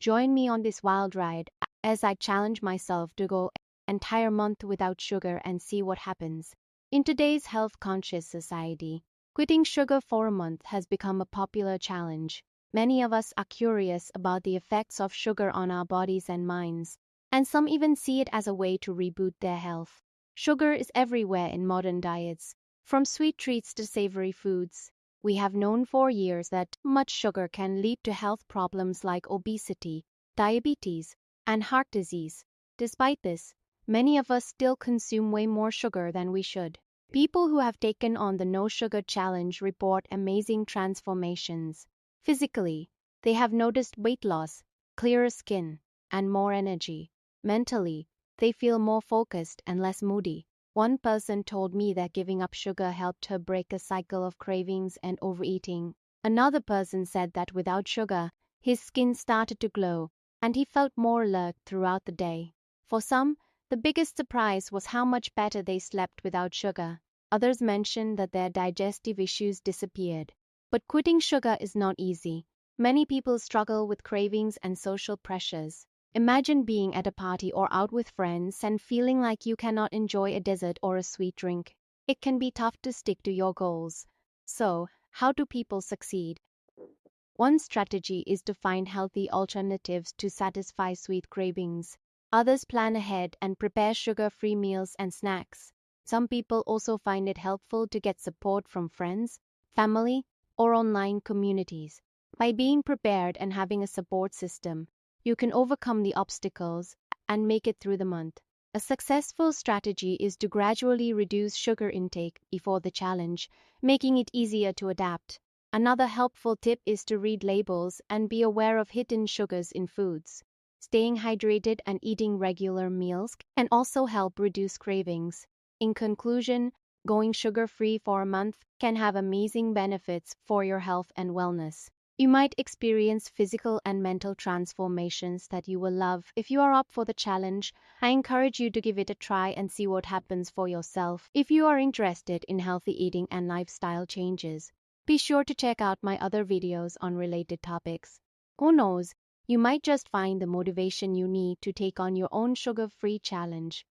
Join me on this wild ride as I challenge myself to go an entire month without sugar and see what happens. In today's health-conscious society, quitting sugar for a month has become a popular challenge. Many of us are curious about the effects of sugar on our bodies and minds, and some even see it as a way to reboot their health. Sugar is everywhere in modern diets, from sweet treats to savory foods. We have known for years that much sugar can lead to health problems like obesity, diabetes, and heart disease. Despite this, many of us still consume way more sugar than we should. People who have taken on the no sugar challenge report amazing transformations. Physically, they have noticed weight loss, clearer skin, and more energy. Mentally, they feel more focused and less moody. One person told me that giving up sugar helped her break a cycle of cravings and overeating. Another person said that without sugar, his skin started to glow, and he felt more alert throughout the day. For some, the biggest surprise was how much better they slept without sugar. Others mentioned that their digestive issues disappeared. But quitting sugar is not easy. Many people struggle with cravings and social pressures. Imagine being at a party or out with friends and feeling like you cannot enjoy a dessert or a sweet drink. It can be tough to stick to your goals. So, how do people succeed? One strategy is to find healthy alternatives to satisfy sweet cravings. Others plan ahead and prepare sugar-free meals and snacks. Some people also find it helpful to get support from friends, family, or online communities. By being prepared and having a support system, you can overcome the obstacles and make it through the month. A successful strategy is to gradually reduce sugar intake before the challenge, making it easier to adapt. Another helpful tip is to read labels and be aware of hidden sugars in foods. Staying hydrated and eating regular meals can also help reduce cravings. In conclusion, going sugar-free for a month can have amazing benefits for your health and wellness. You might experience physical and mental transformations that you will love. If you are up for the challenge, I encourage you to give it a try and see what happens for yourself. If you are interested in healthy eating and lifestyle changes, be sure to check out my other videos on related topics. Who knows, you might just find the motivation you need to take on your own sugar-free challenge.